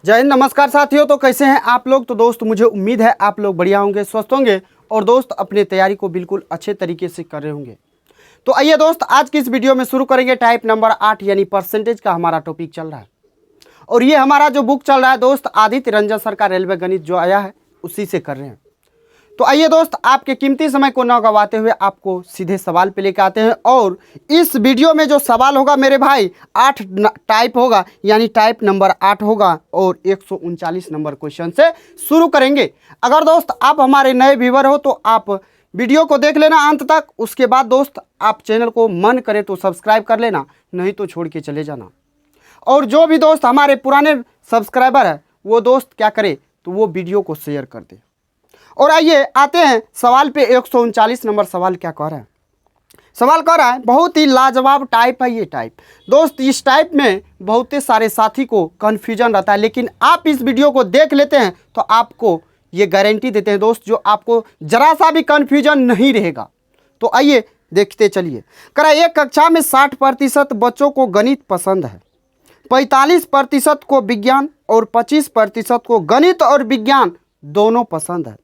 जय हिंद, नमस्कार साथियों। तो कैसे हैं आप लोग। तो दोस्त मुझे उम्मीद है आप लोग बढ़िया होंगे, स्वस्थ होंगे और दोस्त अपनी तैयारी को बिल्कुल अच्छे तरीके से कर रहे होंगे। तो आइए दोस्त आज की इस वीडियो में शुरू करेंगे। टाइप नंबर 8 यानी परसेंटेज का हमारा टॉपिक चल रहा है और ये हमारा जो बुक चल रहा है दोस्त आदित्य रंजन सर का रेलवे गणित जो आया है उसी से कर रहे हैं। तो आइए दोस्त आपके कीमती समय को न गवाते हुए आपको सीधे सवाल पे लेकर आते हैं। और इस वीडियो में जो सवाल होगा मेरे भाई 8 टाइप होगा, यानी टाइप नंबर 8 होगा और 139 नंबर क्वेश्चन से शुरू करेंगे। अगर दोस्त आप हमारे नए व्यूअर हो तो आप वीडियो को देख लेना अंत तक। उसके बाद दोस्त आप चैनल को मन करे तो सब्सक्राइब कर लेना, नहीं तो छोड़ के चले जाना। और जो भी दोस्त हमारे पुराने सब्सक्राइबर है वो दोस्त क्या करे तो वो वीडियो को शेयर कर दे। और आइए आते हैं सवाल पे। 139 नंबर सवाल क्या कह रहा है। सवाल कह रहा है बहुत ही लाजवाब टाइप है ये टाइप। दोस्त इस टाइप में बहुत सारे साथी को कन्फ्यूजन रहता है, लेकिन आप इस वीडियो को देख लेते हैं तो आपको ये गारंटी देते हैं दोस्त जो आपको जरा सा भी कन्फ्यूजन नहीं रहेगा। तो आइए देखते चलिए। कह रहा है एक कक्षा में 60% बच्चों को गणित पसंद है, 45% को विज्ञान और 25% को गणित और विज्ञान दोनों पसंद है।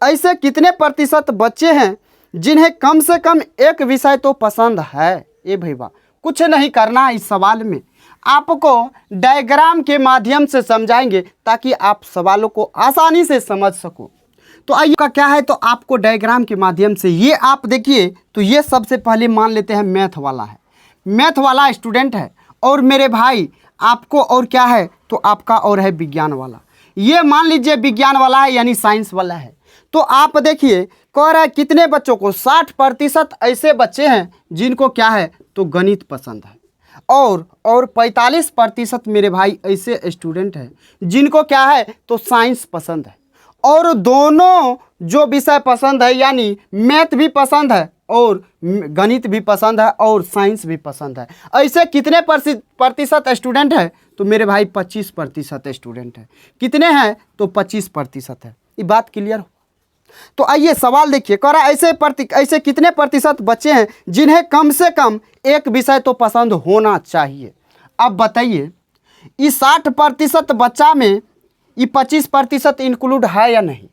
ऐसे कितने प्रतिशत बच्चे हैं जिन्हें कम से कम एक विषय तो पसंद है। ये भैया कुछ नहीं करना है। इस सवाल में आपको डायग्राम के माध्यम से समझाएंगे ताकि आप सवालों को आसानी से समझ सको। तो आइए का क्या है तो आपको डायग्राम के माध्यम से ये आप देखिए। तो ये सबसे पहले मान लेते हैं मैथ वाला है, मैथ वाला स्टूडेंट है। और मेरे भाई आपको और क्या है तो आपका और है विज्ञान वाला। ये मान लीजिए विज्ञान वाला है यानी साइंस वाला है। तो आप देखिए कह रहा है कितने बच्चों को 60% ऐसे बच्चे हैं जिनको क्या है तो गणित पसंद है और 45% मेरे भाई ऐसे स्टूडेंट हैं जिनको क्या है तो साइंस पसंद है। और दोनों जो विषय पसंद है यानी मैथ भी पसंद है और गणित भी पसंद है और साइंस भी पसंद है। ऐसे कितने प्रतिशत स्टूडेंट है तो मेरे भाई 25% स्टूडेंट है। कितने हैं तो 25% है। ये बात क्लियर हो। तो आइए सवाल देखिए। कह रहा है ऐसे कितने प्रतिशत बच्चे हैं जिन्हें कम से कम एक विषय तो पसंद होना चाहिए। अब बताइए इस 60% बच्चा में ये 25% इंक्लूड है या नहीं।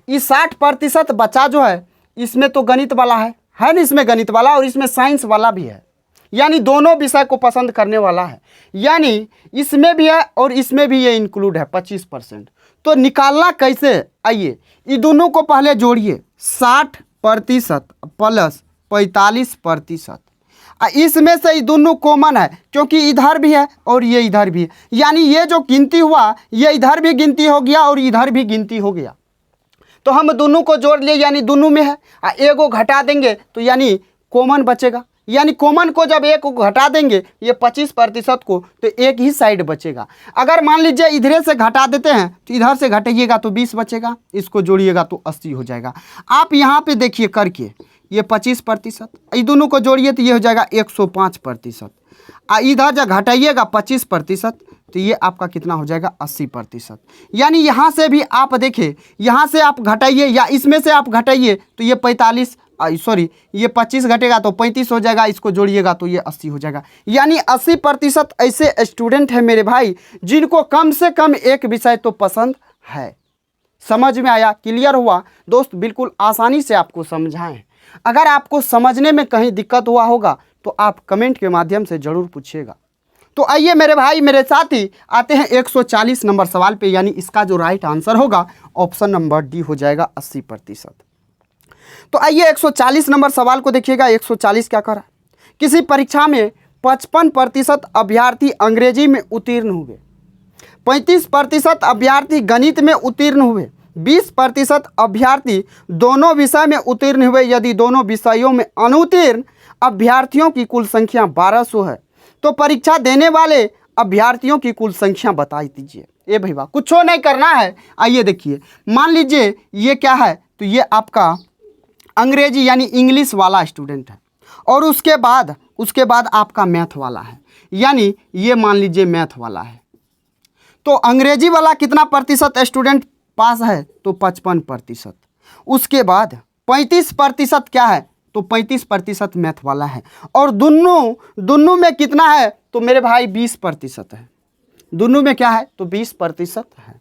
इस 60% बच्चा जो है इसमें तो गणित वाला है ना, इसमें गणित वाला और इसमें साइंस वाला भी है, यानी दोनों विषय को पसंद करने वाला है। यानी इसमें भी है और इसमें भी ये इंक्लूड है 25%। तो निकालना कैसे। आइए ये दोनों को पहले जोड़िए 60% प्लस 45%। इसमें से ये दोनों कॉमन है क्योंकि इधर भी है और ये इधर भी है, यानी ये जो गिनती हुआ ये इधर भी गिनती हो गया और इधर भी गिनती हो गया। तो हम दोनों को जोड़ लिए यानी दोनों में है। एक को घटा देंगे तो यानी कॉमन बचेगा, यानी कॉमन को जब एक को घटा देंगे ये 25% को तो एक ही साइड बचेगा। अगर मान लीजिए इधर से घटा देते हैं तो इधर से घटाइएगा तो 20 बचेगा, इसको जोड़िएगा तो 80 हो जाएगा। आप यहाँ पे देखिए करके ये 25%, इस दोनों को जोड़िए तो ये हो जाएगा 105%। इधर जब घटाइएगा 25% तो ये आपका कितना हो जाएगा 80%। यानी यहाँ से भी आप देखिए, यहाँ से आप घटाइए या इसमें से आप घटाइए तो ये 25 घटेगा तो 35 हो जाएगा, इसको जोड़िएगा तो ये 80 हो जाएगा। यानी 80% ऐसे स्टूडेंट हैं मेरे भाई जिनको कम से कम एक विषय तो पसंद है। समझ में आया, क्लियर हुआ दोस्त। बिल्कुल आसानी से आपको समझाएं। अगर आपको समझने में कहीं दिक्कत हुआ होगा तो आप कमेंट के माध्यम से ज़रूर पूछिएगा। तो आइए मेरे भाई मेरे साथी आते हैं 140 नंबर सवाल पे, यानी इसका जो राइट आंसर होगा ऑप्शन नंबर डी हो जाएगा 80%। तो आइए 140 नंबर सवाल को देखिएगा। 140 क्या कर रहा है। किसी परीक्षा में 55% अभ्यर्थी अंग्रेजी में उत्तीर्ण हुए, 35% अभ्यर्थी गणित में उत्तीर्ण हुए, 20% अभ्यर्थी दोनों विषय में उत्तीर्ण हुए। यदि दोनों विषयों में अनुत्तीर्ण अभ्यर्थियों की कुल संख्या 1200 है तो परीक्षा देने वाले अभ्यर्थियों की कुल संख्या बता दीजिए। ये भैया कुछ नहीं करना है। आइए देखिए मान लीजिए ये क्या है तो ये आपका अंग्रेजी यानी इंग्लिश वाला स्टूडेंट है और उसके बाद आपका मैथ वाला है, यानी ये मान लीजिए मैथ वाला है। तो अंग्रेजी वाला कितना प्रतिशत स्टूडेंट पास है तो 55%। उसके बाद 35% क्या है तो 35% मैथ वाला है और दोनों में कितना है तो मेरे भाई 20% है। दोनों में क्या है तो 20% है।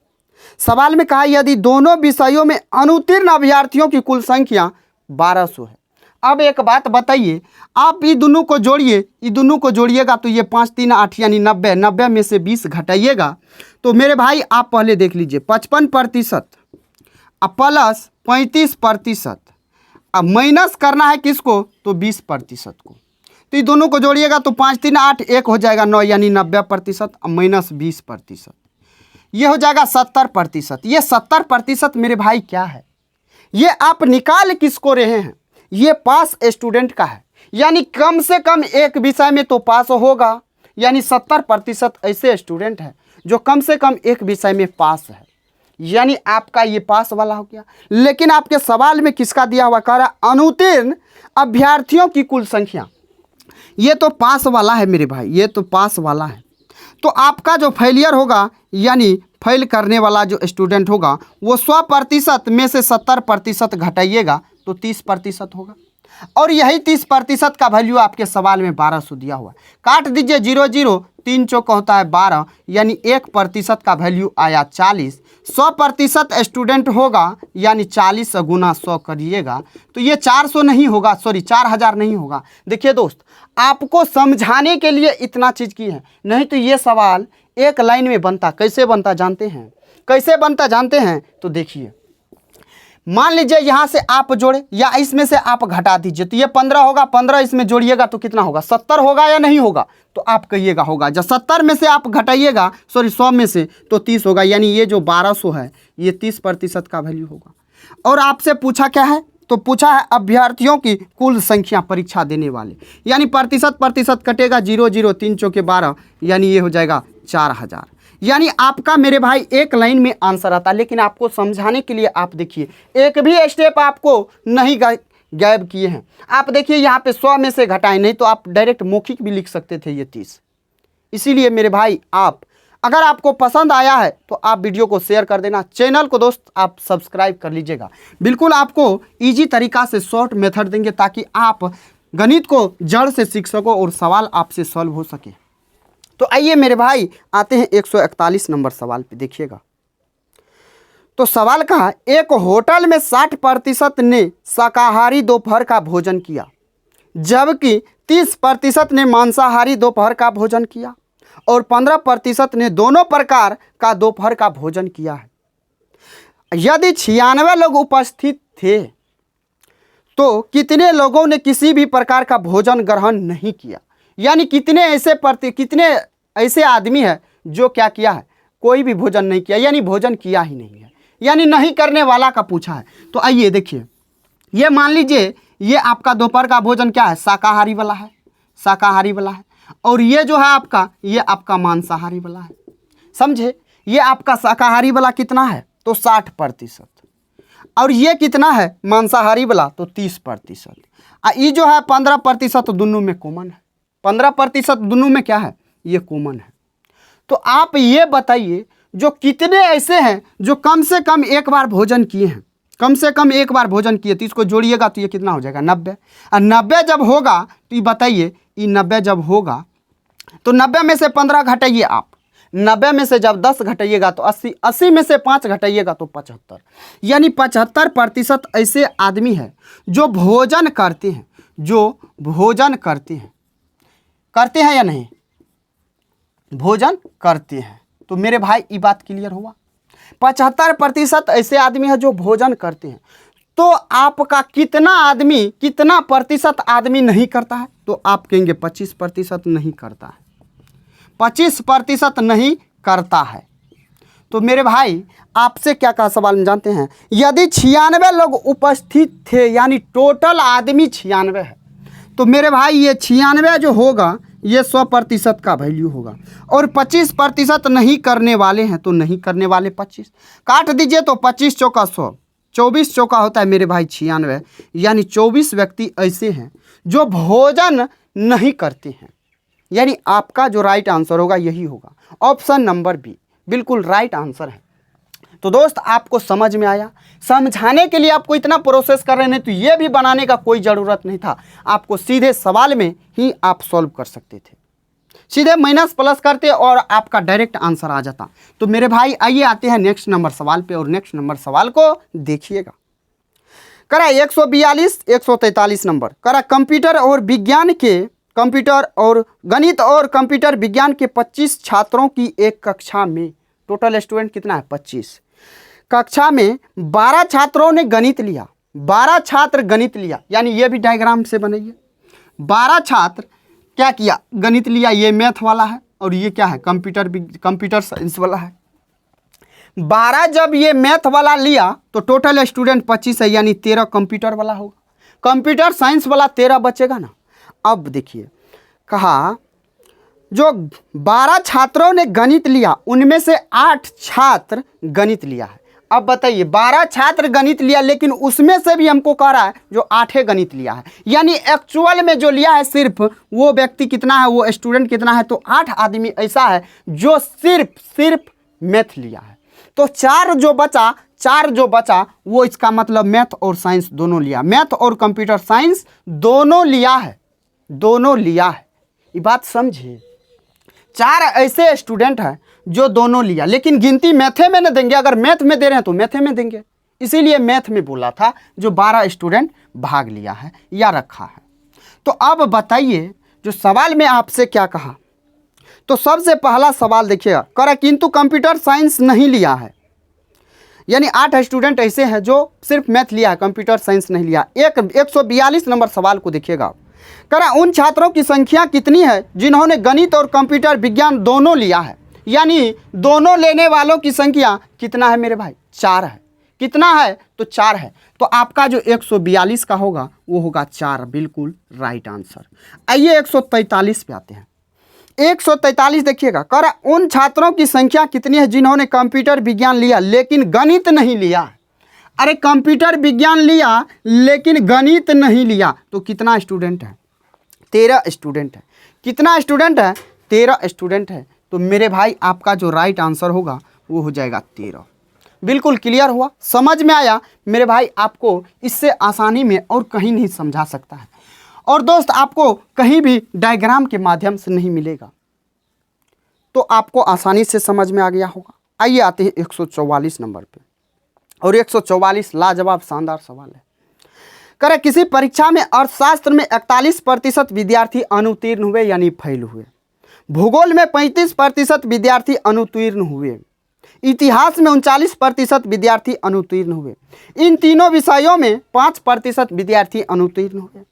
सवाल में कहा यदि दोनों विषयों में अनुत्तीर्ण अभ्यर्थियों की कुल संख्या 1200 है। अब एक बात बताइए, आप ये दोनों को जोड़िए, ये दोनों को जोड़िएगा तो ये 5 3 8 यानी 90, 90 में से 20 घटाइएगा तो मेरे भाई आप पहले देख लीजिए 55% प्लस 35%, अब माइनस करना है किसको तो 20% को। तो ये दोनों को जोड़िएगा तो 5 3 8 1 हो जाएगा 9 यानी 90% माइनस 20%, ये हो जाएगा 70%। ये 70% मेरे भाई क्या है, ये आप निकाल किसको रहे हैं, ये पास स्टूडेंट का है, यानी कम से कम एक विषय में तो पास होगा, यानी 70% ऐसे स्टूडेंट हैं जो कम से कम एक विषय में पास है, यानी आपका ये पास वाला हो गया। लेकिन आपके सवाल में किसका दिया हुआ, कह रहा अनुत्तीर्ण अभ्यर्थियों की कुल संख्या, ये तो पास वाला है मेरे भाई, ये तो पास वाला है। तो आपका जो फेलियर होगा यानी फेल करने वाला जो स्टूडेंट होगा वो 100% में से 70% घटाइएगा तो 30% होगा, और यही 30% का वैल्यू आपके सवाल में 1200 दिया हुआ है। काट दीजिए 0 0, 3 चौका होता है 12, यानी 1% का वैल्यू आया 40। 100% स्टूडेंट होगा यानी 40 गुना 100 करिएगा तो ये 400 नहीं होगा, सॉरी 4000 नहीं होगा। देखिए दोस्त, आपको समझाने के लिए इतना चीज़ की है, नहीं तो ये सवाल एक लाइन में बनता। कैसे बनता जानते हैं, कैसे बनता जानते हैं तो देखिए, मान लीजिए यहाँ से आप जोड़े या इसमें से आप घटा दीजिए तो ये 15 होगा, 15 इसमें जोड़िएगा तो कितना होगा 70 होगा या नहीं होगा, तो आप कहिएगा होगा। जब 70 में से आप घटाइएगा, सॉरी 100 में से तो 30 होगा, यानी ये जो 1200 है ये 30% का वैल्यू होगा। और आपसे पूछा क्या है, तो पूछा है अभ्यर्थियों की कुल संख्या परीक्षा देने वाले, यानी प्रतिशत कटेगा 0 0, 3 चौके 12, यानी ये हो जाएगा 4000। यानी आपका मेरे भाई एक लाइन में आंसर आता है। लेकिन आपको समझाने के लिए आप देखिए, एक भी स्टेप आपको नहीं गायब किए हैं। आप देखिए यहाँ पे 100 में से घटाएं, नहीं तो आप डायरेक्ट मौखिक भी लिख सकते थे ये 30। इसीलिए मेरे भाई आप, अगर आपको पसंद आया है तो आप वीडियो को शेयर कर देना, चैनल को दोस्त आप सब्सक्राइब कर लीजिएगा। बिल्कुल आपको ईजी तरीका से शॉर्ट मेथड देंगे ताकि आप गणित को जड़ से सीख सको और सवाल आपसे सॉल्व हो सके। तो आइए मेरे भाई आते हैं 141 नंबर सवाल पे, देखिएगा। तो सवाल कहा, एक होटल में 60% ने शाकाहारी दोपहर का भोजन किया, जबकि 30% ने मांसाहारी दोपहर का भोजन किया और 15% ने दोनों प्रकार का दोपहर का भोजन किया है। यदि 96 लोग उपस्थित थे तो कितने लोगों ने किसी भी प्रकार का भोजन ग्रहण नहीं किया, यानी कितने ऐसे आदमी है जो क्या किया है, कोई भी भोजन नहीं किया, यानी भोजन किया ही नहीं है, यानी नहीं करने वाला का पूछा है। तो आइए देखिए, ये मान लीजिए ये आपका दोपहर का भोजन क्या है, शाकाहारी वाला है, शाकाहारी वाला है, और ये जो है आपका, ये आपका मांसाहारी वाला है। समझे, ये आपका शाकाहारी वाला कितना है तो 60%, और ये कितना है मांसाहारी वाला तो 30%, ये जो है 15% दोनों में कॉमन है, 15% दोनों में क्या है ये कॉमन है। तो आप ये बताइए जो कितने ऐसे हैं जो कम से कम एक बार भोजन किए हैं, कम से कम एक बार भोजन किए, तो इसको जोड़िएगा तो ये कितना हो जाएगा 90। और 90 जब होगा तो ये बताइए, ये 90 जब होगा तो 90 में से 15 घटाइए आप, 90 में से जब 10 घटाइएगा तो 80, 80 में से 5 घटाइएगा तो 75, यानी 75% ऐसे आदमी है जो भोजन करते हैं, जो भोजन करते हैं या नहीं, भोजन करते हैं। तो मेरे भाई ये बात क्लियर हुआ, 75% ऐसे आदमी है जो भोजन करते हैं। तो आपका कितना प्रतिशत आदमी नहीं करता है, तो आप कहेंगे 25% नहीं करता है, 25% नहीं करता है। तो मेरे भाई आपसे क्या कहा सवाल में जानते हैं, यदि 96 लोग उपस्थित थे, यानी टोटल आदमी 96 है, तो मेरे भाई ये 96 जो होगा ये 100% का वैल्यू होगा, और 25% नहीं करने वाले हैं, तो नहीं करने वाले 25 काट दीजिए तो 25 चौका 100, 24 चौका होता है मेरे भाई 96, यानी 24 व्यक्ति ऐसे हैं जो भोजन नहीं करते हैं। यानी आपका जो राइट आंसर होगा यही होगा, ऑप्शन नंबर बी बिल्कुल राइट आंसर है। तो दोस्त आपको समझ में आया, समझाने के लिए आपको इतना प्रोसेस कर रहे हैं तो ये भी बनाने का कोई ज़रूरत नहीं था, आपको सीधे सवाल में ही आप सॉल्व कर सकते थे। सीधे माइनस प्लस करते और आपका डायरेक्ट आंसर आ जाता। तो मेरे भाई आइए आते हैं नेक्स्ट नंबर सवाल पे और नेक्स्ट नंबर सवाल को देखिएगा। करा 142 143 नंबर करा कंप्यूटर और विज्ञान के कंप्यूटर और गणित और कंप्यूटर विज्ञान के 25 छात्रों की एक कक्षा में, टोटल स्टूडेंट कितना है 25, कक्षा में 12 छात्रों ने गणित लिया, 12 छात्र गणित लिया, यानी ये भी डायग्राम से बनाइए। 12 छात्र क्या किया, गणित लिया, ये मैथ वाला है और ये क्या है कंप्यूटर साइंस वाला है। 12 जब ये मैथ वाला लिया तो टोटल स्टूडेंट 25 है, यानी 13 कंप्यूटर वाला होगा, कंप्यूटर साइंस वाला 13 बचेगा ना। अब देखिए कहा जो 12 छात्रों ने गणित लिया उनमें से 8 छात्र गणित लिया है। अब बताइए 12 छात्र गणित लिया लेकिन उसमें से भी हमको कह रहा है जो 8 गणित लिया है, यानी एक्चुअल में जो लिया है सिर्फ वो व्यक्ति कितना है, वो स्टूडेंट कितना है, तो 8 आदमी ऐसा है जो सिर्फ मैथ लिया है। तो 4 जो बचा वो इसका मतलब मैथ और साइंस दोनों लिया, मैथ और कंप्यूटर साइंस दोनों लिया है, ये बात समझिए। 4 ऐसे स्टूडेंट हैं जो दोनों लिया, लेकिन गिनती मैथे में न देंगे, अगर मैथ में दे रहे हैं तो मैथे में देंगे, इसीलिए मैथ में बोला था जो 12 स्टूडेंट भाग लिया है या रखा है। तो अब बताइए जो सवाल में आपसे क्या कहा, तो सबसे पहला सवाल देखिएगा, करा किंतु कंप्यूटर साइंस नहीं लिया है, यानी 8 स्टूडेंट ऐसे हैं जो सिर्फ मैथ लिया है, कंप्यूटर साइंस नहीं लिया। 142 नंबर सवाल को देखिएगा, करा उन छात्रों की संख्या कितनी है जिन्होंने गणित और कंप्यूटर विज्ञान दोनों लिया है, यानी दोनों लेने वालों की संख्या कितना है मेरे भाई, 4 है। कितना है तो 4 है, तो आपका जो 142 का होगा वो होगा 4, बिल्कुल राइट आंसर। आइए 143 पे आते हैं। 143 देखिएगा, करा उन छात्रों की संख्या कितनी है जिन्होंने कंप्यूटर विज्ञान लिया लेकिन गणित नहीं लिया। अरे कंप्यूटर विज्ञान लिया लेकिन गणित नहीं लिया, तो कितना स्टूडेंट है, 13 स्टूडेंट है। कितना स्टूडेंट है, 13 स्टूडेंट है। तो मेरे भाई आपका जो राइट आंसर होगा वो हो जाएगा 13। बिल्कुल क्लियर हुआ, समझ में आया मेरे भाई। आपको इससे आसानी में और कहीं नहीं समझा सकता है, और दोस्त आपको कहीं भी डायग्राम के माध्यम से नहीं मिलेगा, तो आपको आसानी से समझ में आ गया होगा। आइए आते हैं 144 नंबर पे, और 144 लाजवाब शानदार सवाल है। करे किसी परीक्षा में अर्थशास्त्र में 41% विद्यार्थी अनुत्तीर्ण हुए, यानी फेल हुए। भूगोल में 35% विद्यार्थी अनुत्तीर्ण हुए। इतिहास में 39% विद्यार्थी अनुत्तीर्ण हुए। इन तीनों विषयों में 5% विद्यार्थी अनुत्तीर्ण हुए।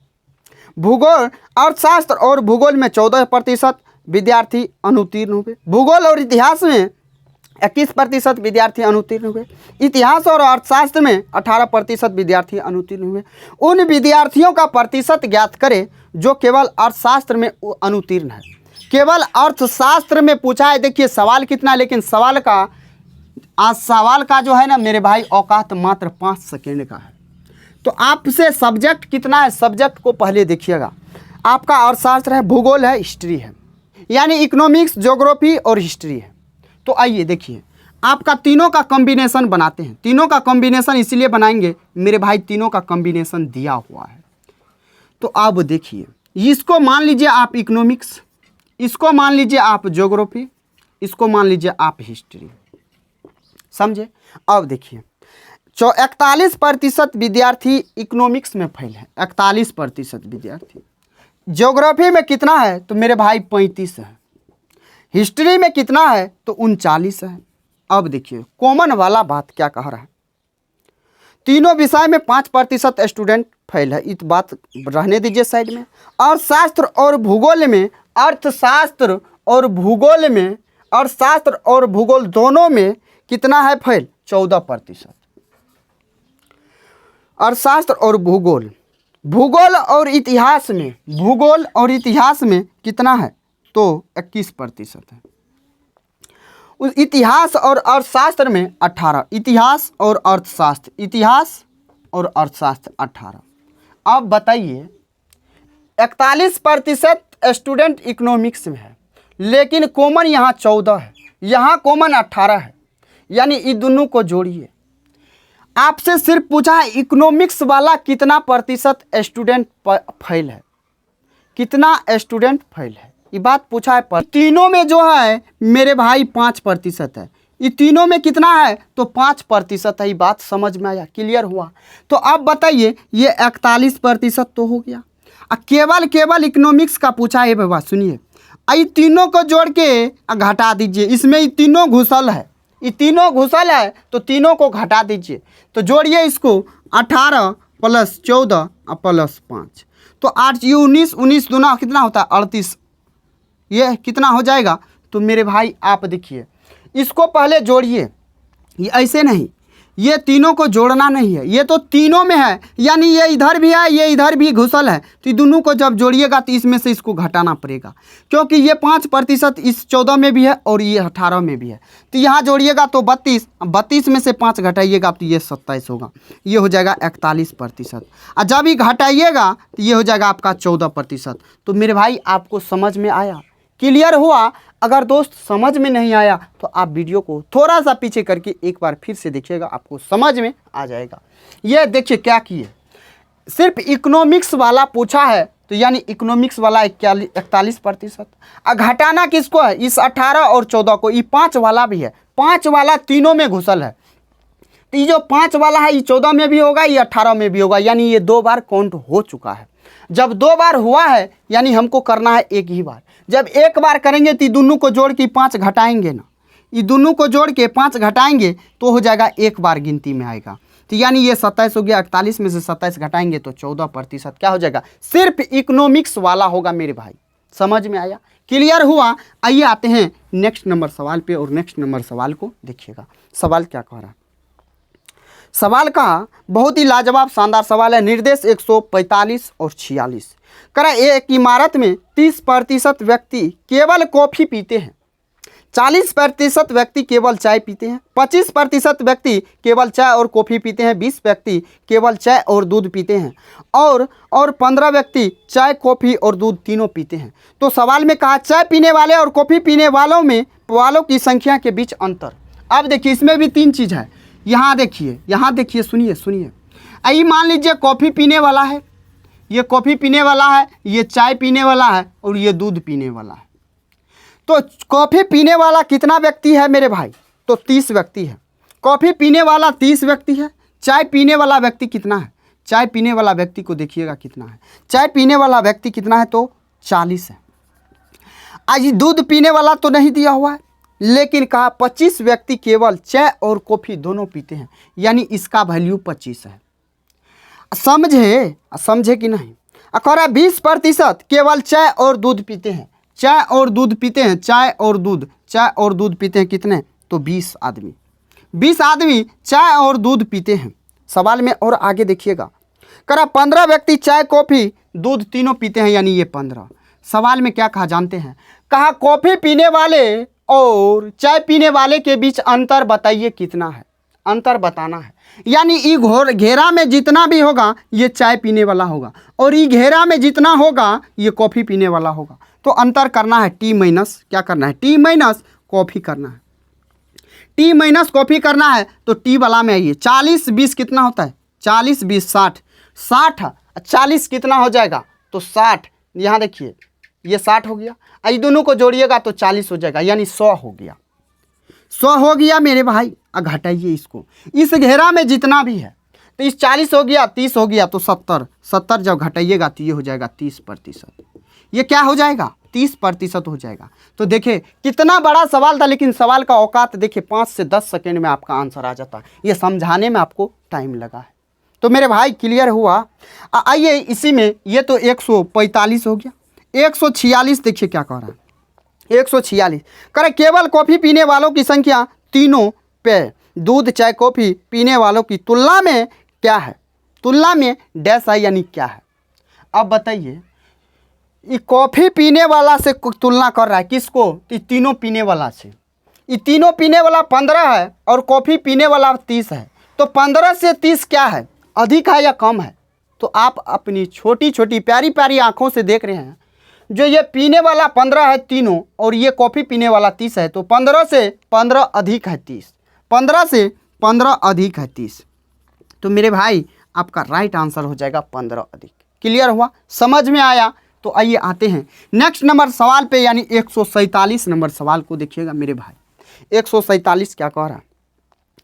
भूगोल, अर्थशास्त्र और भूगोल में 14% विद्यार्थी अनुत्तीर्ण हुए। भूगोल और इतिहास में 21% विद्यार्थी अनुत्तीर्ण हुए। इतिहास और अर्थशास्त्र में 18% विद्यार्थी अनुत्तीर्ण हुए। उन विद्यार्थियों का प्रतिशत ज्ञात करें जो केवल अर्थशास्त्र में अनुत्तीर्ण है। केवल अर्थशास्त्र में पूछा है, देखिए सवाल कितना, लेकिन सवाल का जो है ना मेरे भाई औकात मात्र 5 सेकेंड का है। तो आपसे सब्जेक्ट कितना है, सब्जेक्ट को पहले देखिएगा। आपका अर्थशास्त्र है, भूगोल है, हिस्ट्री है, यानी इकोनॉमिक्स, ज्योग्राफी और हिस्ट्री है। तो आइए देखिए आपका तीनों का कॉम्बिनेशन बनाते हैं। तीनों का कॉम्बिनेशन इसलिए बनाएंगे मेरे भाई, तीनों का कॉम्बिनेशन दिया हुआ है। तो अब देखिए, इसको मान लीजिए आप इकोनॉमिक्स, इसको मान लीजिए आप ज्योग्राफी, इसको मान लीजिए आप हिस्ट्री, समझे। अब देखिए 41% विद्यार्थी इकोनॉमिक्स में फेल है, 41% विद्यार्थी। ज्योग्राफी में कितना है तो मेरे भाई 35 है। हिस्ट्री में कितना है तो 39 है। अब देखिए कॉमन वाला बात क्या कह रहा है, तीनों विषय में 5% स्टूडेंट फेल है, इस बात रहने दीजिए साइड में। अर्थशास्त्र और भूगोल में, अर्थशास्त्र और भूगोल में, अर्थशास्त्र और भूगोल दोनों में कितना है फेल, 14%। अर्थशास्त्र और भूगोल, भूगोल और इतिहास में, भूगोल और इतिहास में कितना है तो 21% है। उस इतिहास और अर्थशास्त्र में 18, इतिहास और अर्थशास्त्र, इतिहास और अर्थशास्त्र 18। अब बताइए 41% स्टूडेंट इकोनॉमिक्स में है, लेकिन कॉमन यहाँ 14 है, यहाँ कॉमन 18 है, यानी इन दोनों को जोड़िए। आपसे सिर्फ पूछा है इकोनॉमिक्स वाला कितना प्रतिशत स्टूडेंट फेल है, कितना स्टूडेंट फेल है। ये बात पूछा है पर तीनों में जो है मेरे भाई 5% है, ये तीनों में कितना है तो 5% है। ये बात समझ में आया, क्लियर हुआ। तो अब बताइए ये 41% तो हो गया। केवल इकोनॉमिक्स का पूछा है बाबा, सुनिए ये तीनों को जोड़ के घटा दीजिए, इसमें ये तीनों घुसल है, ये तीनों घुसल है तो तीनों को घटा दीजिए। तो जोड़िए इसको 18 + 14 + 5 तो 8 ये 19 दूना कितना होता है 38। ये कितना हो जाएगा तो मेरे भाई आप देखिए इसको पहले जोड़िए, ये ऐसे नहीं, ये तीनों को जोड़ना नहीं है, ये तो तीनों में है, यानी ये इधर भी है ये इधर भी घुसल है, तो ये दोनों को जब जोड़िएगा तो इसमें से इसको घटाना पड़ेगा, क्योंकि ये 5% इस 14 में भी है और ये 18 में भी है। तो यहाँ जोड़िएगा तो 32 में से 5 घटाइएगा तो ये 27 होगा, ये हो जाएगा 41%। और जब ये घटाइएगा तो ये हो जाएगा आपका 14%। तो मेरे भाई आपको समझ में आया, क्लियर हुआ। अगर दोस्त समझ में नहीं आया तो आप वीडियो को थोड़ा सा पीछे करके एक बार फिर से देखिएगा, आपको समझ में आ जाएगा। ये देखिए क्या किए, सिर्फ इकोनॉमिक्स वाला पूछा है तो यानी इकोनॉमिक्स वाला 41%। घटाना किसको है, इस 18 और 14 को, ये 5 वाला भी है, 5 वाला तीनों में घुसल है। तो ये जो 5 वाला है ये 14 में भी होगा ये 18 में भी होगा, यानी ये 2 बार काउंट हो चुका है। जब 2 बार हुआ है यानी हमको करना है एक ही बार। जब एक बार करेंगे तो दोनों को जोड़ के 5 घटाएंगे ना, ये दोनों को जोड़ के 5 घटाएंगे तो हो जाएगा एक बार गिनती में आएगा। तो यानी ये 27 हो गया, 41 में से 27 घटाएंगे तो 14% क्या हो जाएगा, सिर्फ इकोनॉमिक्स वाला होगा मेरे भाई। समझ में आया, क्लियर हुआ। आइए आते हैं नेक्स्ट नंबर सवाल पे और नेक्स्ट नंबर सवाल को देखिएगा। सवाल क्या कह रहा है, सवाल का बहुत ही लाजवाब शानदार सवाल है। निर्देश 145 और 46 करा, एक इमारत में 30% व्यक्ति केवल कॉफ़ी पीते हैं, 40% व्यक्ति केवल चाय पीते हैं, 25% व्यक्ति केवल चाय और कॉफ़ी पीते हैं, 20 व्यक्ति केवल चाय और दूध पीते हैं और 15 व्यक्ति चाय कॉफ़ी और दूध तीनों पीते हैं। तो सवाल में कहा चाय पीने वाले और कॉफ़ी पीने वालों की संख्या के बीच अंतर। अब देखिए इसमें भी 3 चीज़ है, यहाँ देखिए सुनिए। आइए मान लीजिए कॉफ़ी पीने वाला है, ये कॉफ़ी पीने वाला है, ये चाय पीने वाला है और ये दूध पीने वाला है। तो कॉफ़ी पीने वाला कितना व्यक्ति है मेरे भाई, तो 30 व्यक्ति है। कॉफ़ी पीने वाला 30 व्यक्ति है। चाय पीने वाला व्यक्ति कितना है, चाय पीने वाला व्यक्ति को देखिएगा कितना है, चाय पीने वाला व्यक्ति कितना है तो 40 है। आज दूध पीने वाला तो नहीं दिया हुआ है, लेकिन कहा 25 व्यक्ति केवल चाय और कॉफ़ी दोनों पीते हैं, यानी इसका वैल्यू 25 है। समझे कि नहीं। कह रहा 20% केवल चाय और दूध पीते हैं, चाय और दूध पीते हैं कितने तो 20 आदमी चाय और दूध पीते हैं। सवाल में और आगे देखिएगा, कह रहा 15 व्यक्ति चाय कॉफ़ी दूध तीनों पीते हैं, यानी ये 15। सवाल में क्या कहा जानते हैं, कहा कॉफ़ी पीने वाले और चाय पीने वाले के बीच अंतर बताइए कितना है, अंतर बताना है। यानी ई घेरा में जितना भी होगा ये चाय पीने वाला होगा और ई घेरा में जितना होगा ये कॉफ़ी पीने वाला होगा। तो अंतर करना है टी माइनस क्या करना है, टी माइनस कॉफ़ी करना है। टी माइनस कॉफ़ी करना है तो टी वाला में आइए, 40-20 कितना होता है, 40-20 60 40 कितना हो जाएगा तो 60। यहाँ देखिए ये 60 हो गया, ये दोनों को जोड़िएगा तो 40 हो जाएगा, यानी 100 हो गया। 100 हो गया मेरे भाई। घटाइए इसको, इस घेरा में जितना भी है तो इस 40 हो गया, 30 हो गया तो 70 जब घटाइएगा तो ये हो जाएगा 30%। ये क्या हो जाएगा 30% हो जाएगा। तो देखिए कितना बड़ा सवाल था, लेकिन सवाल का औकात देखिए 5 से 10 सेकेंड में आपका आंसर आ जाता है। ये समझाने में आपको टाइम लगा है। तो मेरे भाई क्लियर हुआ। आइए इसी में ये तो 145 हो गया, 146 देखिए क्या कह रहा है, 146 करें केवल कॉफ़ी पीने वालों की संख्या तीनों पे दूध चाय कॉफ़ी पीने वालों की तुलना में क्या है, तुलना में डैश है यानी क्या है। अब बताइए ये कॉफ़ी पीने वाला से तुलना कर रहा है किसको, तो तीनों पीने वाला से। ये तीनों पीने वाला 15 है और कॉफ़ी पीने वाला 30 है। तो 15 से 30 क्या है, अधिक है या कम है। तो आप अपनी छोटी छोटी प्यारी प्यारी आँखों से देख रहे हैं, जो ये पीने वाला 15 है तीनों और ये कॉफ़ी पीने वाला 30 है, तो 15 से 15 अधिक है 30, 15 से 15 अधिक है 30। तो मेरे भाई आपका राइट आंसर हो जाएगा 15 अधिक। क्लियर हुआ, समझ में आया। तो आइए आते हैं नेक्स्ट नंबर सवाल पे, यानी 147 नंबर सवाल को देखिएगा मेरे भाई। 147 क्या कह रहा है,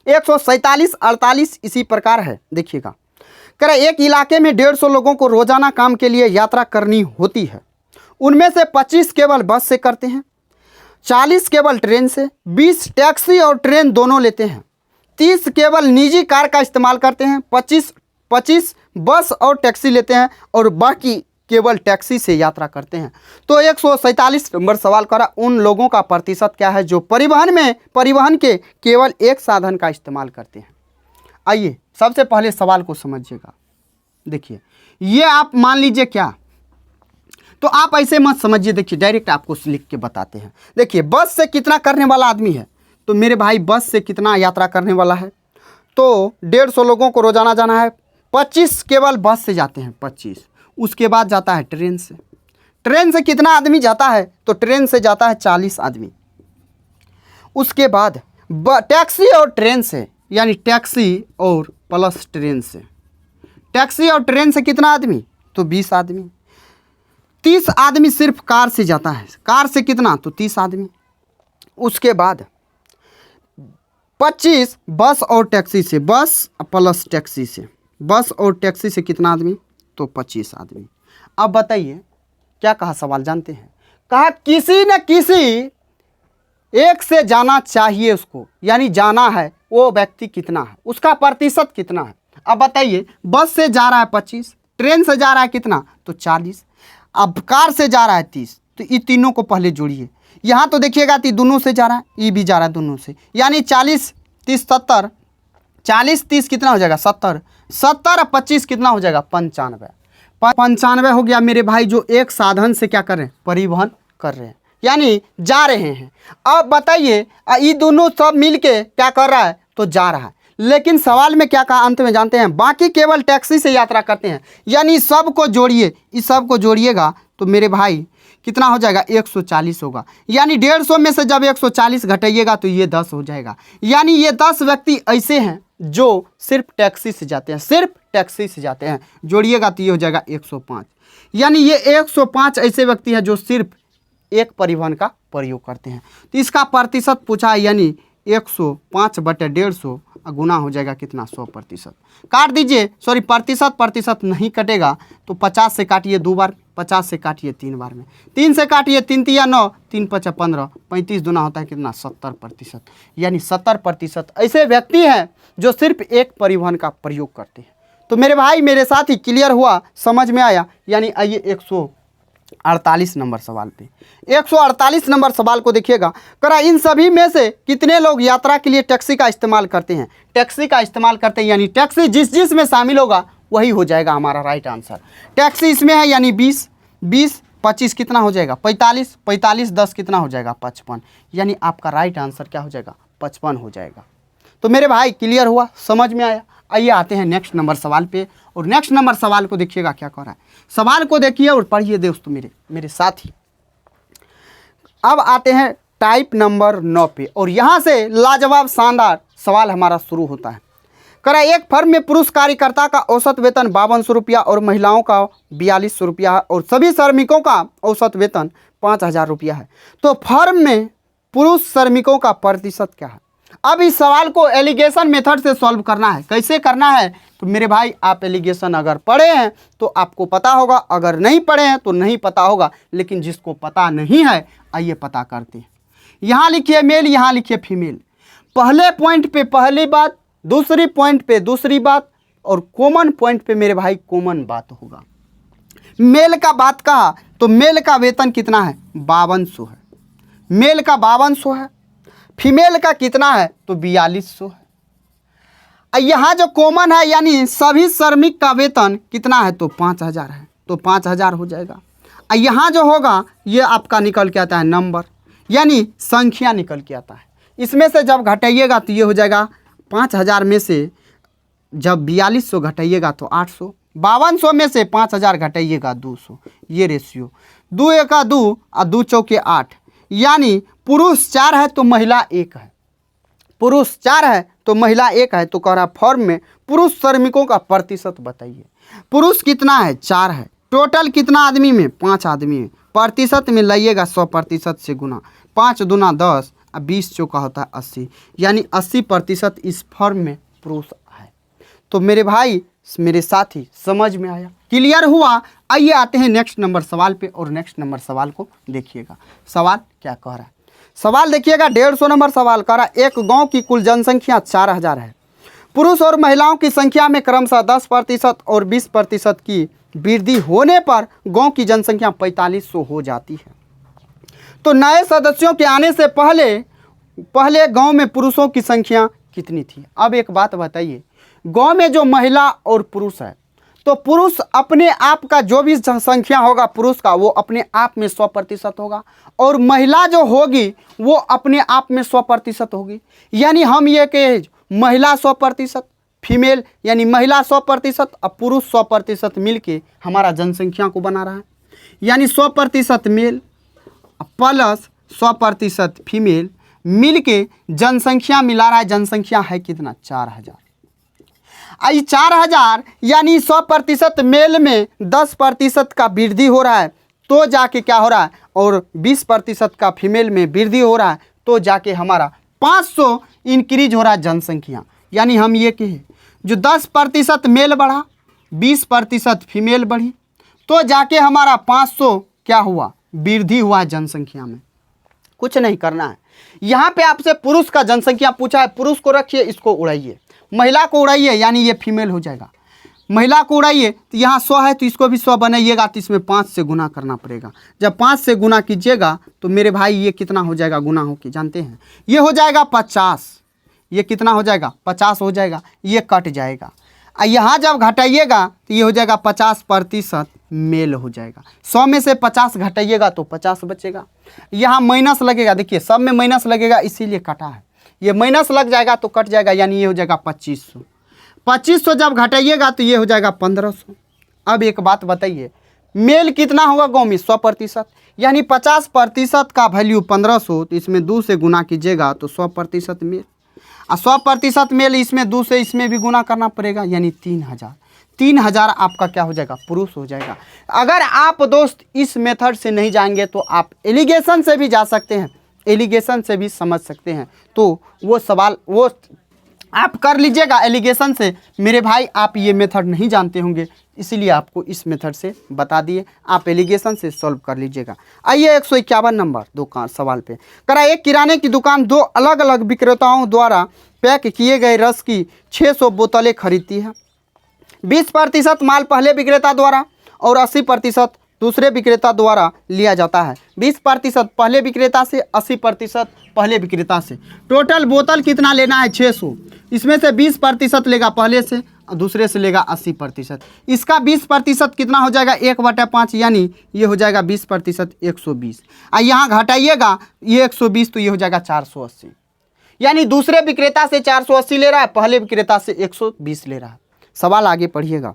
147 48 इसी प्रकार है, देखिएगा। कह रहा एक इलाके में 150 लोगों को रोजाना काम के लिए यात्रा करनी होती है। उनमें से 25 केवल बस से करते हैं, 40 केवल ट्रेन से, 20 टैक्सी और ट्रेन दोनों लेते हैं, 30 केवल निजी कार का इस्तेमाल करते हैं, 25 बस और टैक्सी लेते हैं और बाकी केवल टैक्सी से यात्रा करते हैं। तो 147 नंबर सवाल करा उन लोगों का प्रतिशत क्या है जो परिवहन के केवल एक साधन का इस्तेमाल करते हैं। आइए सबसे पहले सवाल को समझिएगा। देखिए ये आप मान लीजिए क्या, तो आप ऐसे मत समझिए, देखिए डायरेक्ट आपको लिख के बताते हैं। देखिए बस से कितना करने वाला आदमी है, तो मेरे भाई बस से कितना यात्रा करने वाला है, तो 150 लोगों को रोजाना जाना है, 25 केवल बस से जाते हैं 25, उसके बाद जाता है ट्रेन से। ट्रेन से कितना आदमी जाता है, तो ट्रेन से जाता है 40 आदमी। उसके बाद टैक्सी और ट्रेन से, यानी टैक्सी और प्लस ट्रेन से, टैक्सी और ट्रेन से कितना आदमी, तो 20 आदमी। 30 आदमी सिर्फ कार से जाता है, कार से कितना, तो 30 आदमी। उसके बाद 25 बस और टैक्सी से, बस प्लस टैक्सी से, बस और टैक्सी से कितना आदमी, तो 25 आदमी। अब बताइए क्या कहा सवाल जानते हैं, कहा किसी न किसी एक से जाना चाहिए उसको, यानी जाना है वो व्यक्ति कितना है, उसका प्रतिशत कितना है। अब बताइए बस से जा रहा है 25, ट्रेन से जा रहा है कितना, तो 40, अब कार से जा रहा है 30, तो ये तीनों को पहले जोड़िए। यहाँ तो देखिएगा तो दोनों से जा रहा है, ये भी जा रहा है दोनों से, यानी 40 30 70, 40 30 कितना हो जाएगा 70, 70 और 25 कितना हो जाएगा 95, 95 हो गया मेरे भाई, जो एक साधन से क्या कर रहे हैं, परिवहन कर रहे हैं, यानी जा रहे हैं। अब बताइए ये दोनों सब मिलके क्या कर रहा है, तो जा रहा है। लेकिन सवाल में क्या कहा अंत में जानते हैं, बाकी केवल टैक्सी से यात्रा करते हैं, यानी सबको जोड़िए, इस सब को जोड़िएगा तो मेरे भाई कितना हो जाएगा 140 होगा, यानी 150 में से जब 140 घटाइएगा तो ये 10 हो जाएगा, यानी ये 10 व्यक्ति ऐसे हैं जो सिर्फ टैक्सी से जाते हैं, सिर्फ टैक्सी से जाते हैं, जोड़िएगा तो ये हो जाएगा 105, यानी ये 105 ऐसे व्यक्ति हैं जो सिर्फ एक परिवहन का प्रयोग करते हैं। तो इसका प्रतिशत पूछा है, यानी 105/150 गुना हो जाएगा कितना 100%। काट दीजिए, सॉरी प्रतिशत नहीं कटेगा, तो 50 से काटिए 2 बार, 50 से काटिए 3 बार में, 3 से काटिए 3 तिया 9, 3 5 15, 35 दुना होता है कितना 70%, यानी 70% ऐसे व्यक्ति हैं जो सिर्फ एक परिवहन का प्रयोग करते हैं। तो मेरे भाई मेरे साथ ही क्लियर हुआ, समझ में आया। यानी आइए 148 नंबर सवाल पे, 148 नंबर सवाल को देखिएगा। करा इन सभी में से कितने लोग यात्रा के लिए टैक्सी का इस्तेमाल करते हैं, टैक्सी का इस्तेमाल करते हैं, यानी टैक्सी जिस में शामिल होगा वही हो जाएगा हमारा राइट आंसर। टैक्सी इसमें है, यानी 20 25 कितना हो जाएगा 45 10 कितना हो जाएगा 55, यानी आपका राइट आंसर क्या हो जाएगा 55 हो जाएगा। तो मेरे भाई क्लियर हुआ, समझ में आया। आइए आते हैं नेक्स्ट नंबर सवाल पे, और नेक्स्ट नंबर सवाल को देखिएगा क्या कह रहा है, सवाल को देखिए और पढ़िए दोस्तों मेरे साथ ही। अब आते हैं टाइप नंबर 9 पे, और यहाँ से लाजवाब शानदार सवाल हमारा शुरू होता है। करा एक फर्म में पुरुष कार्यकर्ता का औसत वेतन 5200 रुपया और महिलाओं का 4200 रुपया है, और सभी श्रमिकों का औसत वेतन 5000 रुपया है। तो फर्म में पुरुष श्रमिकों का प्रतिशत क्या है। अब इस सवाल को एलिगेशन मेथड से सॉल्व करना है। कैसे करना है, तो मेरे भाई आप एलिगेशन अगर पढ़े हैं तो आपको पता होगा, अगर नहीं पढ़े हैं तो नहीं पता होगा, लेकिन जिसको पता नहीं है आइए पता करते हैं। यहाँ लिखिए मेल, यहाँ लिखिए फीमेल, पहले पॉइंट पे पहली बात, दूसरी पॉइंट पे दूसरी बात, और कॉमन पॉइंट पे मेरे भाई कॉमन बात होगा। मेल का बात कहा तो मेल का वेतन कितना है 5200 है, मेल का 5200 है। फीमेल का कितना है तो 4200 है। यहाँ जो कॉमन है यानी सभी श्रमिक का वेतन कितना है तो 5000 है, तो 5000 हो जाएगा। यहाँ जो होगा ये आपका निकल के आता है नंबर, यानी संख्या निकल के आता है। इसमें से जब घटाइएगा तो ये हो जाएगा 5000 में से जब 4200 घटाइएगा तो 800, 5200 में से 5000 घटाइएगा 200, ये रेशियो 2 1 2 और 2 चौके 8, यानी पुरुष 4 है तो महिला 1 है, पुरुष 4 है तो महिला 1 है। तो कह रहा फॉर्म में पुरुष श्रमिकों का प्रतिशत बताइए। पुरुष कितना है 4 है, टोटल कितना आदमी में? 5 आदमी में। प्रतिशत में लाइएगा 100% से गुना, 5 दूना 10 और 20 चौका होता है 80, यानी 80% इस फर्म में पुरुष है। तो मेरे भाई मेरे साथी समझ में आया, क्लियर हुआ? आइए आते हैं नेक्स्ट नंबर सवाल पे और नेक्स्ट नंबर सवाल को देखिएगा। सवाल क्या कह रहा है? सवाल देखिएगा 150 नंबर सवाल कह रहा है, एक गांव की कुल जनसंख्या 4000 है। पुरुष और महिलाओं की संख्या में क्रमशः 10% और 20% की वृद्धि होने पर गांव की जनसंख्या 4500 हो जाती है। तो नए सदस्यों के आने से पहले गांव में पुरुषों की संख्या कितनी थी? अब एक बात बताइए, गांव में जो महिला और पुरुष है, तो पुरुष अपने आप का जो भी संख्या होगा पुरुष का वो अपने आप में 100% होगा, और महिला जो होगी वो अपने आप में 100% होगी। यानी हम ये कहें महिला 100%, फीमेल यानी महिला 100% और पुरुष 100% मिलके हमारा जनसंख्या को बना रहा है। यानी 100% मेल प्लस 100% फीमेल मिलके जनसंख्या मिला रहा है। जनसंख्या है कितना? 4000। आई 4000 यानी 100% मेल में 10% का वृद्धि हो रहा है, तो जाके क्या हो रहा है, और 20% का फीमेल में वृद्धि हो रहा है, तो जाके हमारा 500 इंक्रीज हो रहा है जनसंख्या। यानी हम ये कहें जो 10% मेल बढ़ा, 20% फीमेल बढ़ी, तो जाके हमारा 500 क्या हुआ? वृद्धि हुआ है जनसंख्या में। कुछ नहीं करना है। यहाँ पे आपसे पुरुष का जनसंख्या पूछा है, पुरुष को रखिए, इसको उड़ाइए, महिला को उड़ाइए, यानी ये फीमेल हो जाएगा। महिला को उड़ाइए तो यहाँ 100 है तो इसको भी 100 बनाइएगा, तो इसमें 5 से गुना करना पड़ेगा। जब 5 से गुना कीजिएगा तो मेरे भाई ये कितना हो जाएगा गुना हो के? जानते हैं, ये हो जाएगा 50। ये कितना हो जाएगा? 50 हो जाएगा। ये कट जाएगा। यहाँ जब घटाइएगा तो ये हो जाएगा 50% मेल हो जाएगा। 100 में से 50 घटाइएगा तो 50 बचेगा। यहाँ माइनस लगेगा, देखिए सब में माइनस लगेगा, इसीलिए कटा है। ये माइनस लग जाएगा तो कट जाएगा, यानी ये हो जाएगा 2500। 2500 जब घटाइएगा तो ये हो जाएगा 1500। अब एक बात बताइए, मेल कितना होगा गाँव में? 100%, यानी 50% का वैल्यू 1500, तो इसमें 2 से गुना कीजिएगा तो 100% मेल, और 100% मेल इसमें 2 से इसमें भी गुना करना पड़ेगा, यानी 3000। 3000 आपका क्या हो जाएगा? पुरुष हो जाएगा। अगर आप दोस्त इस मेथड से नहीं जाएंगे तो आप एलिगेशन से भी जा सकते हैं, एलिगेशन से भी समझ सकते हैं। तो वो सवाल वो आप कर लीजिएगा एलिगेशन से। मेरे भाई आप ये मेथड नहीं जानते होंगे, इसीलिए आपको इस मेथड से बता दिए, आप एलिगेशन से सॉल्व कर लीजिएगा। आइए 151 नंबर दुकान सवाल पे करा, एक किराने की दुकान 2 अलग अलग विक्रेताओं द्वारा पैक किए गए रस की 600 बोतलें खरीदती है। 20% माल पहले विक्रेता द्वारा और 80% दूसरे विक्रेता द्वारा लिया जाता है। 20% पहले विक्रेता से, 80% पहले विक्रेता से। टोटल बोतल कितना लेना है? 600। इसमें से 20% लेगा पहले से और दूसरे से लेगा 80%। इसका 20% कितना हो जाएगा? 1/5, यानी ये हो जाएगा 20% 120। और यहाँ घटाइएगा ये 120 तो ये हो जाएगा 480। यानी दूसरे विक्रेता से 480 ले रहा है, पहले विक्रेता से 120 ले रहा है। सवाल आगे पढ़िएगा।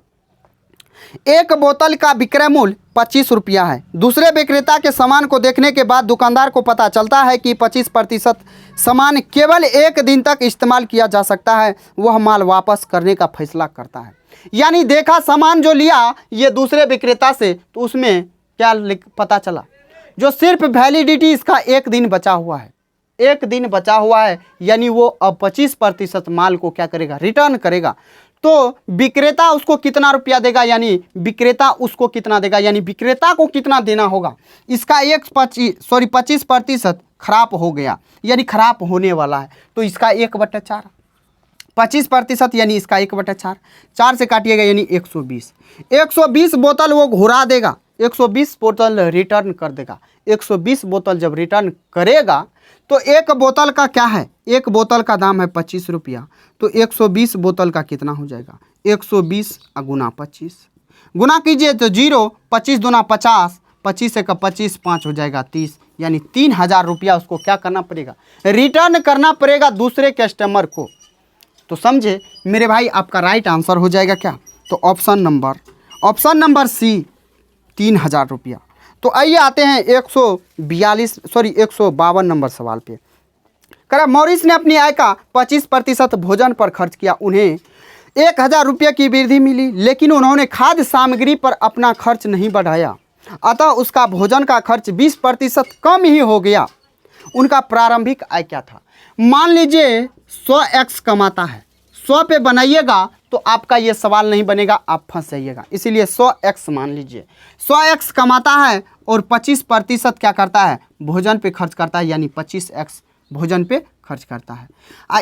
एक बोतल का विक्रय मूल्य 25 रुपया है। दूसरे विक्रेता के सामान को देखने के बाद दुकानदार को पता चलता है कि 25% सामान केवल 1 दिन तक इस्तेमाल किया जा सकता है। वह माल वापस करने का फैसला करता है। यानी देखा सामान जो लिया ये दूसरे विक्रेता से, तो उसमें क्या पता चला, जो सिर्फ वैलिडिटी इसका 1 दिन बचा हुआ है, 1 दिन बचा हुआ है, यानी वो अब 25% माल को क्या करेगा? रिटर्न करेगा। तो विक्रेता उसको कितना रुपया देगा? यानी विक्रेता उसको कितना देगा? यानी विक्रेता को कितना देना होगा? इसका 25% खराब हो गया, यानी खराब होने वाला है, तो इसका 1/4। 25% यानी इसका 1/4, 4 से काटिएगा यानी 120। 120 बोतल वो घुरा देगा, 120 बोतल रिटर्न कर देगा। 120 बोतल जब रिटर्न करेगा तो एक बोतल का क्या है? एक बोतल का दाम है 25 रुपया, तो 120 बोतल का कितना हो जाएगा? 120 गुना 25 गुना कीजिए तो 0, 25 दूना 50, 25 से का 25, 5 हो जाएगा 30, यानी 3000 रुपया उसको क्या करना पड़ेगा? रिटर्न करना पड़ेगा दूसरे कस्टमर को। तो समझे मेरे भाई, आपका राइट आंसर हो जाएगा क्या? तो ऑप्शन नंबर सी, 3000 रुपया। तो आइए आते हैं 152 नंबर सवाल पे। करा, मॉरिस ने अपनी आय का 25% भोजन पर खर्च किया। उन्हें 1000 रुपये की वृद्धि मिली, लेकिन उन्होंने खाद्य सामग्री पर अपना खर्च नहीं बढ़ाया, अतः उसका भोजन का खर्च 20% कम ही हो गया। उनका प्रारंभिक आय क्या था? मान लीजिए 100x कमाता है, 100 पे बनाइएगा तो आपका ये सवाल नहीं बनेगा, आप फंस जाइएगा। इसीलिए 100x मान लीजिए। 100x कमाता है और 25% क्या करता है? भोजन पे खर्च करता है, यानी 25x भोजन पे खर्च करता है।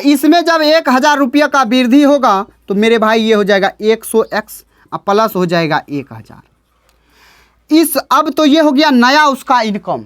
इसमें जब 1000 रुपये का वृद्धि होगा तो मेरे भाई ये हो जाएगा 100x प्लस हो जाएगा 1000। अब तो ये हो गया नया उसका इनकम।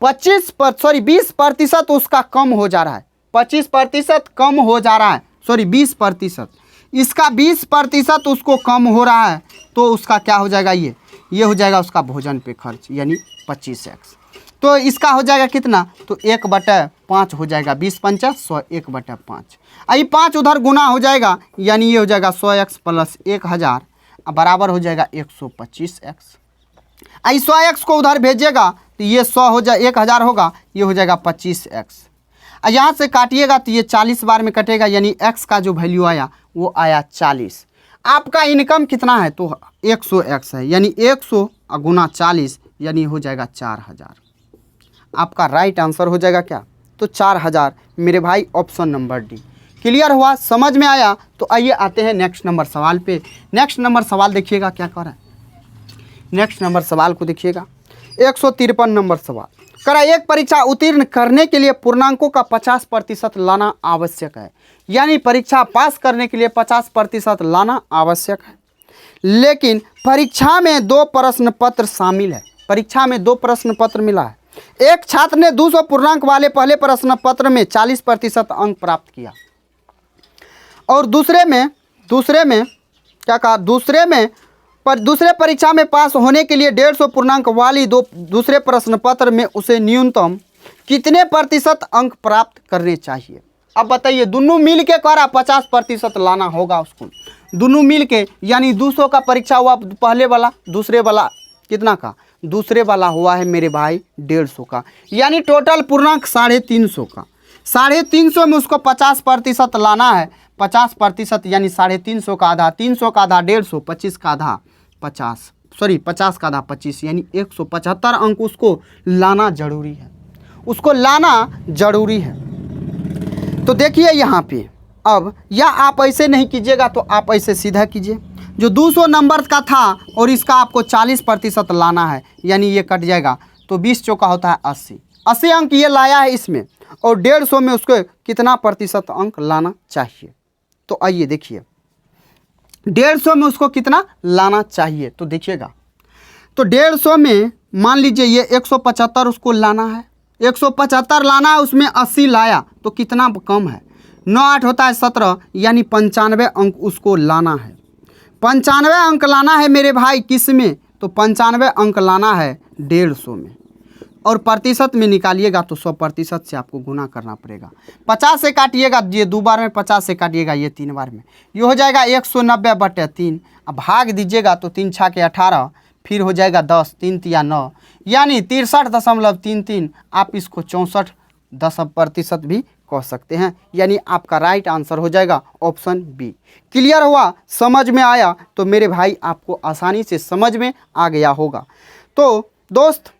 20% उसका कम हो जा रहा है, 25% कम हो जा रहा है, 20%। इसका 20% उसको कम हो रहा है, तो उसका क्या हो जाएगा? ये हो जाएगा उसका भोजन पे खर्च, यानी 25x। तो इसका हो जाएगा कितना? तो 1/5 हो जाएगा, 20 पंचा 100, 1/5। आई 5 उधर गुना हो जाएगा, यानी ये हो जाएगा 100x प्लस 1000 बराबर हो जाएगा 125x। आई 100x को उधर भेजिएगा तो ये 100 हो जाए 1000 होगा, ये हो जाएगा 25x। यहाँ से काटिएगा तो ये 40 बार में कटेगा, यानी x का जो वैल्यू आया वो आया 40। आपका इनकम कितना है? तो 100x है, यानी 100 गुना 40 यानी हो जाएगा 4000। आपका राइट आंसर हो जाएगा क्या? तो 4000 मेरे भाई, ऑप्शन नंबर डी। क्लियर हुआ? समझ में आया? तो आइए आते हैं नेक्स्ट नंबर सवाल पे। नेक्स्ट नंबर सवाल देखिएगा क्या कर रहा है। नेक्स्ट नंबर सवाल को देखिएगा, 153 नंबर सवाल करा। एक परीक्षा उत्तीर्ण करने के लिए पूर्णांकों का 50% लाना आवश्यक है, यानी परीक्षा पास करने के लिए 50% लाना आवश्यक है, लेकिन परीक्षा में 2 प्रश्न पत्र शामिल है। परीक्षा में 2 प्रश्न पत्र मिला है। एक छात्र ने 200 पूर्णांक वाले पहले प्रश्न पत्र में 40% अंक प्राप्त किया, और दूसरे में क्या कहा? दूसरे परीक्षा में पास होने के लिए 150 पूर्णांक वाली दूसरे प्रश्न पत्र में उसे न्यूनतम कितने प्रतिशत अंक प्राप्त करने चाहिए? अब बताइए, दोनों मिल के करा 50% लाना होगा उसको, दोनों मिल के, यानी 200 का परीक्षा हुआ पहले वाला, दूसरे वाला कितना का? दूसरे वाला हुआ है मेरे भाई 150 का, यानी टोटल पूर्णांक 350 का। 350 में उसको 50% लाना है। 50% यानी 350 का आधा, 300 का आधा 150, 25 का आधा 50, 50 का आधा 25, यानी 175 अंक उसको लाना जरूरी है, उसको लाना जरूरी है। तो देखिए यहाँ पे, अब या आप ऐसे नहीं कीजिएगा तो आप ऐसे सीधा कीजिए। जो 200 नंबर का था और इसका आपको 40% लाना है, यानी ये कट जाएगा, तो 20 चौका होता है 80 अंक ये लाया है इसमें, और 150 में उसको कितना प्रतिशत अंक लाना चाहिए? तो आइए देखिए, 150 में उसको कितना लाना चाहिए, तो देखिएगा। तो 150 में मान लीजिए ये 175 उसको लाना है, 175 लाना है, उसमें 80 लाया तो कितना कम है? 9 8 होता है 17, यानी 95 अंक उसको लाना है। 95 अंक लाना है मेरे भाई, किस में? तो 95 अंक लाना है 150 में, और प्रतिशत में निकालिएगा तो 100% से आपको गुना करना पड़ेगा। 50 से काटिएगा, ये 2 बार में, 50 से काटिएगा ये 3 बार में, ये हो जाएगा 190/3। अब भाग दीजिएगा तो 3 6 के 18, फिर हो जाएगा 10, 3 तिया 9, यानी 63.33। आप इसको 64% भी कह सकते हैं, यानी आपका राइट आंसर हो जाएगा ऑप्शन बी। क्लियर हुआ? समझ में आया? तो मेरे भाई आपको आसानी से समझ में आ गया होगा। तो दोस्त,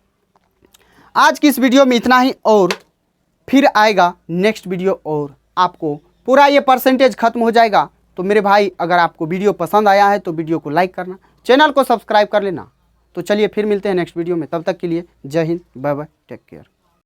आज की इस वीडियो में इतना ही, और फिर आएगा नेक्स्ट वीडियो और आपको पूरा ये परसेंटेज खत्म हो जाएगा। तो मेरे भाई, अगर आपको वीडियो पसंद आया है तो वीडियो को लाइक करना, चैनल को सब्सक्राइब कर लेना। तो चलिए फिर मिलते हैं नेक्स्ट वीडियो में, तब तक के लिए जय हिंद, बाय बाय, टेक केयर।